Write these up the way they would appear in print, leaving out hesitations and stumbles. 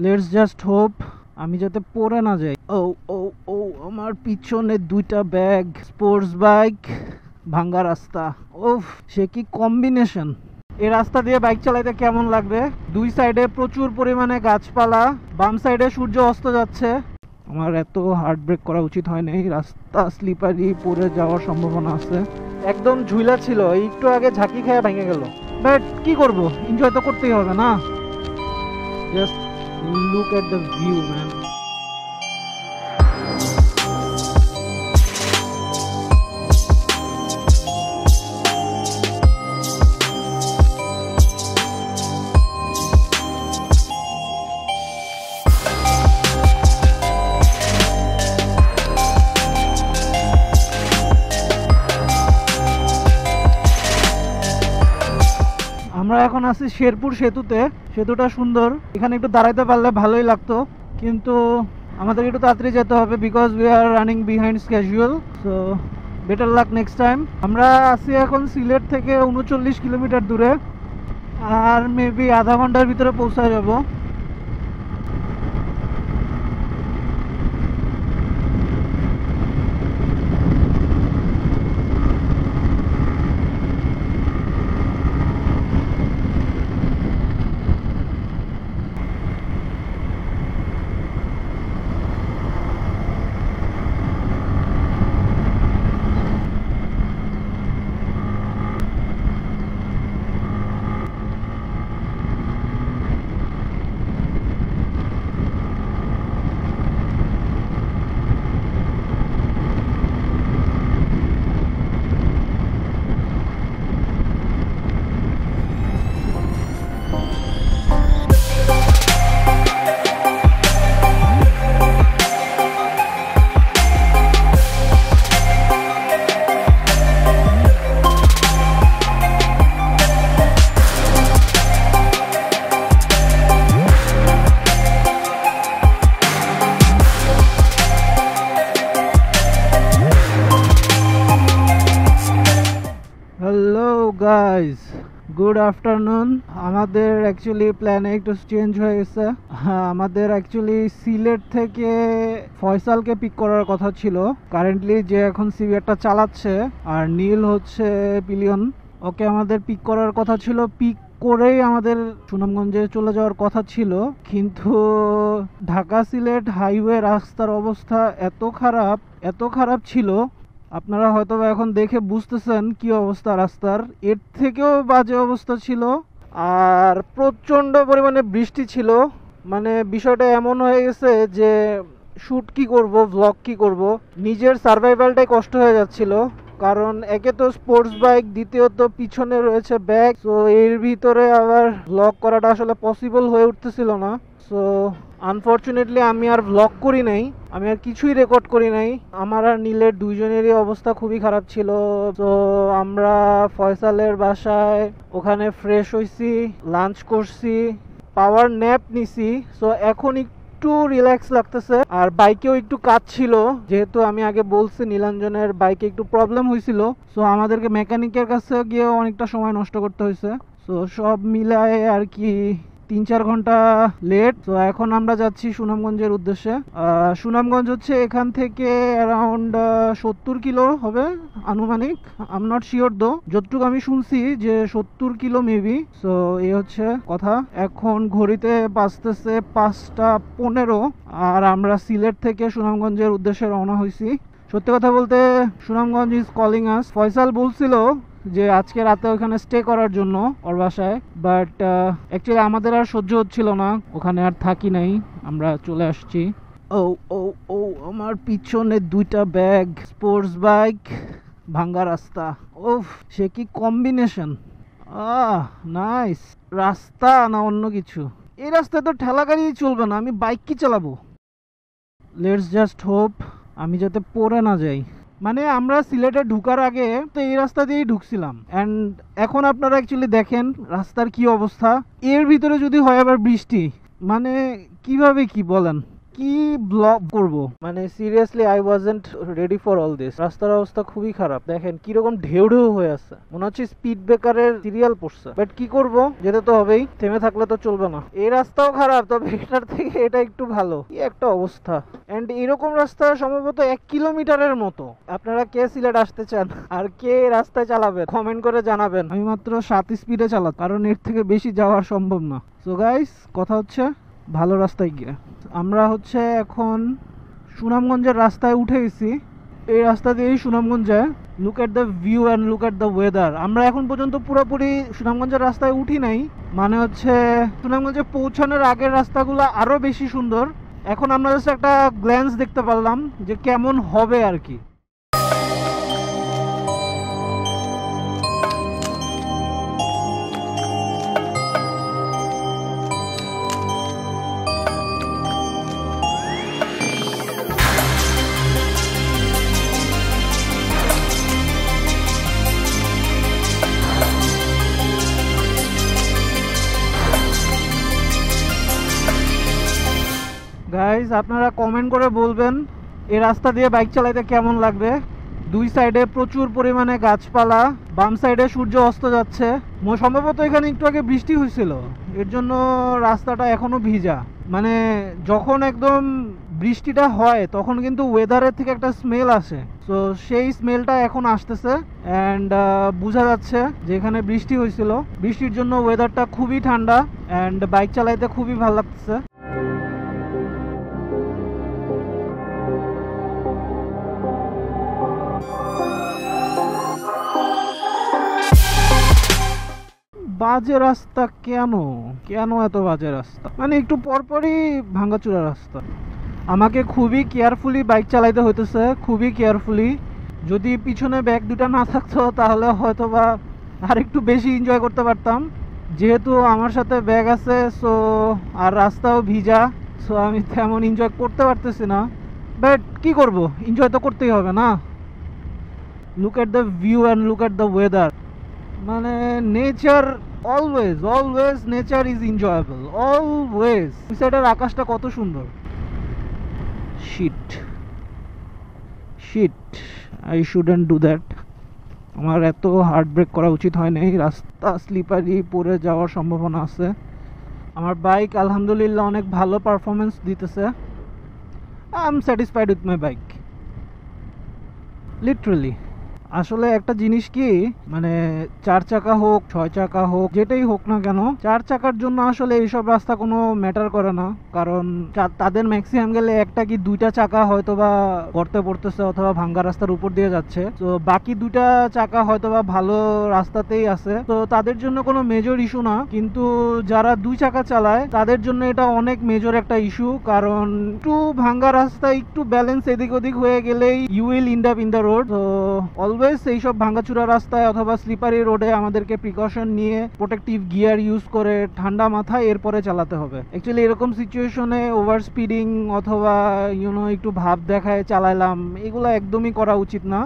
Let's just hope আমি যাতে পড়ে না যাই। ও ও ও আমার পিছনে দুইটা ব্যাগ, স্পোর্টস বাইক, ভাঙ্গা রাস্তা। ওফ, সে কি কম্বিনেশন! এই রাস্তা দিয়ে বাইক চালাইতে কেমন লাগবে? দুই সাইডে প্রচুর পরিমাণে গাছপালা, বাম সাইডে সূর্য অস্ত যাচ্ছে। আমার এত হার্ট ব্রেক করা উচিত হয় নাই, রাস্তা স্লিপারি, পড়ে যাওয়ার সম্ভাবনা আছে। একদম ঝুইলা ছিল, একটু আগে ঝাঁকি খেয়ে ভেঙে গেল, বাট কি করব, এনজয় তো করতেই হবে না। Just look at the view man. আমরা এখন আছি শেরপুর সেতুতে। সেতুটা সুন্দর, এখানে একটু দাঁড়াইতে পারলে ভালোই লাগতো, কিন্তু আমাদের একটু তাড়াতাড়ি যেতে হবে because we are running behind schedule. So better luck next time. আমরা আছি এখন সিলেট থেকে 39 কিলোমিটার দূরে, আর মেবি আধা ঘন্টার ভিতরে পৌঁছায় যাব। Hello guys, good afternoon. আমাদের অ্যাকচুয়ালি প্ল্যানে একটু চেঞ্জ হয়ে গেছে। হ্যাঁ, আমাদের অ্যাকচুয়ালি সিলেট থেকে ফয়সালকে পিক করার কথা ছিল, কারেন্টলি যে এখন সিভিয়ারটা চালাচ্ছে, আর নীল হচ্ছে পিলিয়ন। ওকে আমাদের পিক করার কথা ছিল, পিক করেই আমাদের সুনামগঞ্জে চলে যাওয়ার কথা ছিল, কিন্তু ঢাকা সিলেট হাইওয়ে রাস্তার অবস্থা এত খারাপ ছিল, আপনারা হয়তো এখন দেখে বুঝতেছেন কি অবস্থা রাস্তার। এর থেকেও বাজে অবস্থা ছিল, আর প্রচণ্ড পরিমাণে বৃষ্টি ছিল। মানে বিষয়টা এমন হয়ে গেছে যে শ্যুট কি করব, ভ্লগ কি করব, নিজের সার্ভাইভালটাই কষ্ট হয়ে যাচ্ছিল। কারণ একে তো স্পোর্টস বাইক, দ্বিতীয়ত পিছনে রয়েছে ব্যাগ, তো এর ভিতরে আবার ভ্লগ করাটা আসলে পসিবল হয়ে উঠতেছিল না। সো আনফর্চুনেটলি আমি আর ভ্লগ করি নাই, আমি আর কিছুই রেকর্ড করি নাই। আমার আর নীলের দুইজনেরই অবস্থা খুবই খারাপ ছিল। তো আমরা ফয়সালের বাসায় ওখানে ফ্রেশ হইছি, লাঞ্চ করছি, পাওয়ার ন্যাপ নিছি। সো এখন একটু রিল্যাক্স লাগতেছে, আর বাইকেও একটু কাজ ছিল, যেহেতু আমি আগে বলছি নীলাঞ্জনের বাইকে একটু প্রবলেম হয়েছিল। সো আমাদেরকে মেকানিকের কাছে গিয়ে অনেকটা সময় নষ্ট করতে হয়েছে। সো সব মিলায় আর কি 3-4 ঘন্টা লেট। তো এখন আমরা যাচ্ছি সুনামগঞ্জের উদ্দেশ্যে। সুনামগঞ্জ হচ্ছে এখান থেকে অ্যারাউন্ড 70 কিলো হবে আনুমানিক, আই এম নট শিওর দো, যতটুকু আমি শুনছি যে 70 কিলো মেবি। সো এই হচ্ছে কথা। এখন ঘড়িতে বাজতেছে 5টা 15, আর আমরা সিলেট থেকে সুনামগঞ্জের উদ্দেশ্যে রওনা হয়েছি। সত্যি কথা বলতে সুনামগঞ্জ ইজ কলিং আস। ফয়সাল বলছিল যে আজকে রাতে ওখানে স্টে করার জন্য ওর বাসায়, বাট অ্যাকচুয়ালি আমাদের আর সহ্য হচ্ছিল না, ওখানে আর থাকি নাই, আমরা চলে আসছি। ও ও ও আমার পিছনে দুইটা ব্যাগ, স্পোর্টস বাইক, ভাঙ্গা রাস্তা। ওফ, সে কি কম্বিনেশন! নাইস। রাস্তা না অন্য কিছু, এই রাস্তায় তো ঠেলা গাড়ি চলবে না, আমি বাইক কি চালাবো। লেটস জাস্ট হোপ আমি যাতে পড়ে না যাই। মানে আমরা সিলেটে ঢুকার আগে তো এই রাস্তা দিয়েই ঢুকছিলাম, অ্যান্ড এখন আপনারা অ্যাকচুয়ালি দেখেন রাস্তার কি অবস্থা। এর ভিতরে যদি হয় আবার বৃষ্টি, মানে কিভাবে কি বলেন। কি ব্লগ করব, মানে seriously I wasn't ready for all this. রাস্তার অবস্থা খুবই খারাপ, দেখেন কিরকম ঢেউ ঢেউ হয়ে আছে, মনে হচ্ছে স্পিড ব্রেকারের সিরিয়াল পড়ছে। বাট কি করব, যেতে তো হবেই, থেমে থাকলে তো চলবে না। এই রাস্তাও খারাপ, তবে এটার থেকে এটা একটু ভালো। কি একটা অবস্থা। এন্ড এরকম রাস্তা সম্ভবত 1 কিলোমিটারের মতো। আপনারা কে সিলেট আসতে চান আর কে রাস্তায় চালাবেন কমেন্ট করে জানাবেন। আমি মাত্র 7 স্পিডে চালাত, কারণ এর থেকে বেশি যাওয়া সম্ভব না। সো গাইস, কথা হচ্ছে ভালো রাস্তায় গিয়ে। আমরা হচ্ছে এখন সুনামগঞ্জের রাস্তায় উঠে গেছি। এই রাস্তা দিয়েই সুনামগঞ্জ যায়। Look at the view and look at the weather. আমরা এখন পর্যন্ত পুরোপুরি সুনামগঞ্জের রাস্তায় উঠি নাই, মানে হচ্ছে সুনামগঞ্জে পৌঁছানোর আগের রাস্তাগুলো আরো বেশি সুন্দর। এখন আমরা জাস্ট একটা গ্ল্যান্স দেখতে পারলাম যে কেমন হবে আর কি। গাইজ, আপনারা কমেন্ট করে বলবেন এই রাস্তা দিয়ে বাইক চালাইতে কেমন লাগবে। দুই সাইডে প্রচুর পরিমাণে গাছপালা, বাম সাইডে সূর্য অস্ত যাচ্ছে। সম্ভবত এখানে একটু আগে বৃষ্টি হয়েছিল, এর জন্য রাস্তাটা এখনো ভিজা। মানে যখন একদম বৃষ্টিটা হয় তখন কিন্তু ওয়েদারের থেকে একটা স্মেল আসে, তো সেই স্মেলটা এখন আসতেছে। অ্যান্ড বোঝা যাচ্ছে যে এখানে বৃষ্টি হয়েছিল। বৃষ্টির জন্য ওয়েদারটা খুবই ঠান্ডা অ্যান্ড বাইক চালাইতে খুবই ভালো লাগতেছে। বাজে রাস্তা কেন, কেন এত বাজে রাস্তা? মানে একটু পরপরই ভাঙাচুরা রাস্তা। আমাকে খুবই কেয়ারফুলি বাইক চালাইতে হইতেছে, খুবই কেয়ারফুলি। যদি পিছনে ব্যাগ দুটা না থাকতো তাহলে হয়তো বা আর একটু বেশি এনজয় করতে পারতাম। যেহেতু আমার সাথে ব্যাগ আছে, সো আর রাস্তাও ভিজা, সো আমি তেমন এনজয় করতে পারতেছি না। বাট কি করব, এনজয় তো করতেই হবে না। Look at the view and look at the weather. মানে nature always always nature is enjoyable always. ওই সাইডের আকাশটা কত সুন্দর। Shit shit, I shouldn't do that. আমার এত হার্ট ব্রেক করা উচিত হয় নাই। রাস্তা স্লিপারি, পড়ে যাওয়ার সম্ভাবনা আছে। আমার বাইক আলহামদুলিল্লাহ অনেক ভালো পারফরমেন্স দিতেছে। I am satisfied with my bike, literally. আসলে একটা জিনিস কি, মানে 4 চাকা হোক 6 চাকা হোক যেটাই হোক না কেন, 4 চাকার জন্য আসলে এইসব রাস্তা কোনো ম্যাটার করে না। কারণ তাদের ম্যাক্সিমাম গেলে একটা কি 2টা চাকা হয়তো বা গর্তে পড়তেছে অথবা ভাঙ্গা রাস্তার উপর দিয়ে যাচ্ছে, তো বাকি 2টা চাকা হয়তো বা ভালো রাস্তাতেই আছে, তো তাদের জন্য কোনো মেজর ইস্যু না। কিন্তু যারা 2 চাকা চালায় তাদের জন্য এটা অনেক মেজর একটা ইস্যু। কারণ একটু ভাঙ্গা রাস্তায় একটু ব্যালেন্স এদিক ওদিক হয়ে গেলেই you will end up in the road. তো অলওয়েজ এইসব ভাঙ্গাচুরা রাস্তায় অথবা স্লিপারি রোডে আমাদেরকে প্রিকশন নিয়ে প্রোটেক্টিভ গিয়ার ইউজ করে ঠান্ডা মাথায় এরপরে চালাতে হবে। অ্যাকচুয়ালি এরকম সিচুয়েশনে ওভার স্পিডিং অথবা একটু ভাব দেখায় চালাইলাম, এগুলো একদমই করা উচিত না।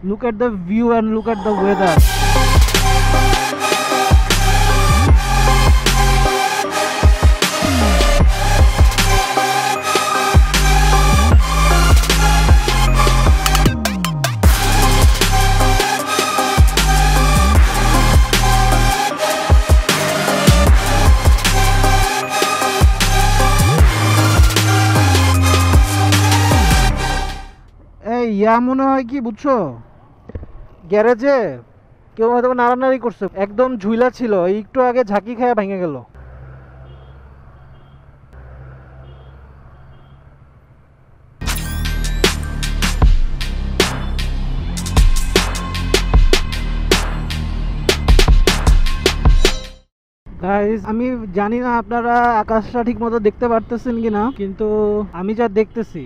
Look at the view and look at the weather. ইয়া মনে হয় কি বুঝছো, গ্যারেজে কেউ হয়তো নাড়ানাড়ি করছে, একদম ঝুইলা ছিল, একটু আগে ঝাঁকি খেয়ে ভেঙে গেল। গাইস, আমি জানি না আপনারা আকাশটা ঠিক মতো দেখতে পারতেছেন কিনা, কিন্তু আমি যা দেখতেছি,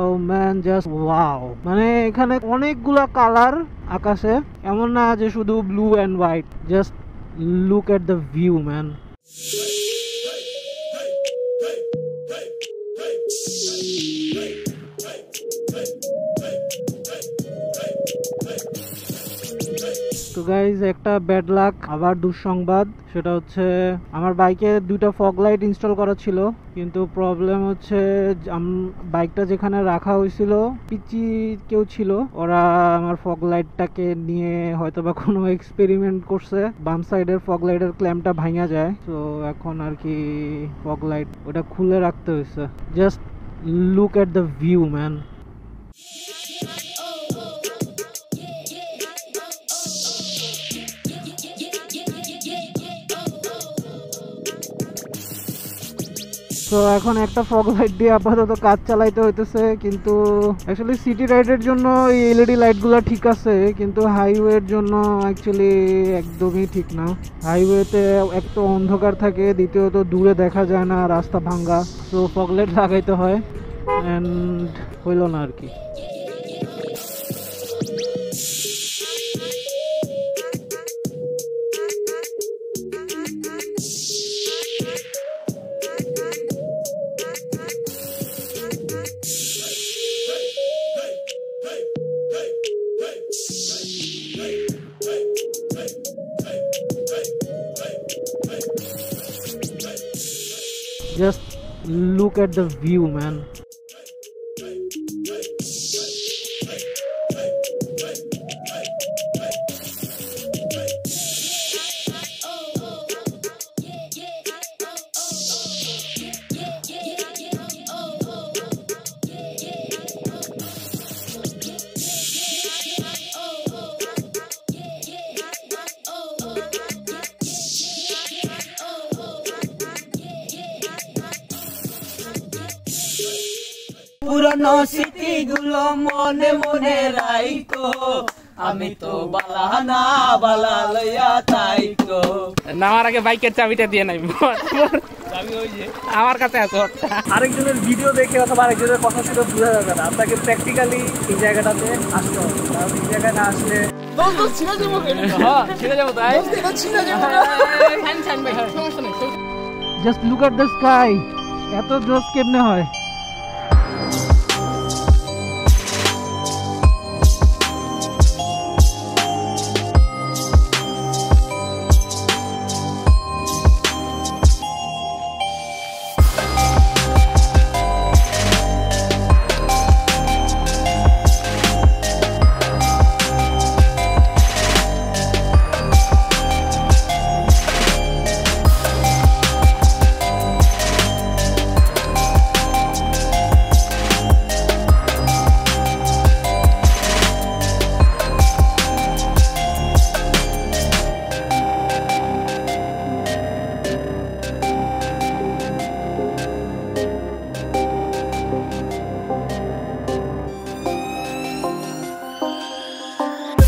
ও ম্যান, জাস্ট ওয়াও। মানে এখানে অনেকগুলা কালার আকাশে, এমন না যে শুধু blue and white. Just look at the view man. তো গাইজ একটা ব্যাড লাক, আবার দুঃসংবাদ, সেটা হচ্ছে আমার বাইকে দুইটা ফগ লাইট ইনস্টল করা ছিল, কিন্তু প্রবলেম হচ্ছে বাইকটা যেখানে রাখা হয়েছিল পিচ্চি কেউ ছিল, ওরা আমার ফগ লাইটটাকে নিয়ে হয়তোবা কোনো এক্সপেরিমেন্ট করছে, বাম সাইডের ফগ লাইটের ক্ল্যাম্পটা ভাঙা যায়। তো এখন আর কি ফগ লাইট ওটা খুলে রাখতে হয়েছে। Just look at the view man. তো এখন একটা ফগ লাইট দিয়ে আপাতত কাজ চালাইতে হইতেছে, কিন্তু অ্যাকচুয়ালি সিটি রাইডের জন্য এই এলইডি লাইটগুলো ঠিক আছে, কিন্তু হাইওয়ের জন্য অ্যাকচুয়ালি একদমই ঠিক না। হাইওয়েতে এক তো অন্ধকার থাকে, দ্বিতীয়ত দূরে দেখা যায় না, রাস্তা ভাঙ্গা, তো ফগ লাইট লাগাইতে হয়, অ্যান্ড হইল না আর কি। Just look at the view, man. পুরনো স্মৃতিগুলো মনে মনে রাইকো, আমি তো বালা না বালা লইয়া তাইকো। নামার আগে বাইকের চাবিটা দিয়ে নাই, চাবি ওই যে আমার কাছে আছে। আরেকজনের ভিডিও দেখে অথবা আরেকজনের কথা শুনে বোঝা যাবে না, আপনাকে প্র্যাকটিক্যালি এই জায়গাটাতে আসতে হবে, কারণ এই জায়গায় না আসলে Just look at the sky. এত জোস কেমনে হয়?